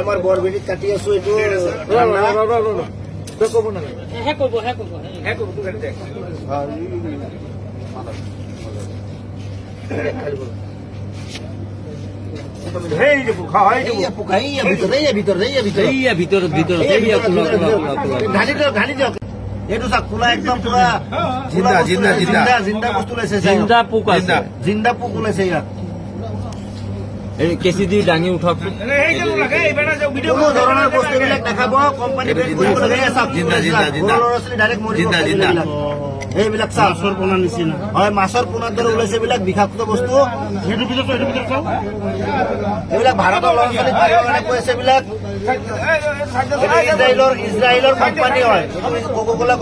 আমাৰ বৰবেটিত কাটি আছো এইটো ঢালি দিয়ক এইটো চাওক খোলা একদম পুৰা জিন্দা বস্তু ওলাইছে জিন্দা পোক ওলাইছে ইয়াত কেঁচি দি দাঙি উঠক কোনো ধৰণৰ বস্তুবিলাক দেখাব কোম্পানী এইবিলাক মাছৰ পোনাৰ নিচিনা হয় মাছৰ পোনাৰ দৰে ওলাইছে এইবিলাক বিষাক্ত বস্তু এইবিলাক ভাৰতৰ ল'ৰা ছোৱালী পাৰিবৰ কাৰণে কৈ আছে এইবিলাক ইজৰাইলৰ কোম্পানী হয় কোকা-কোলা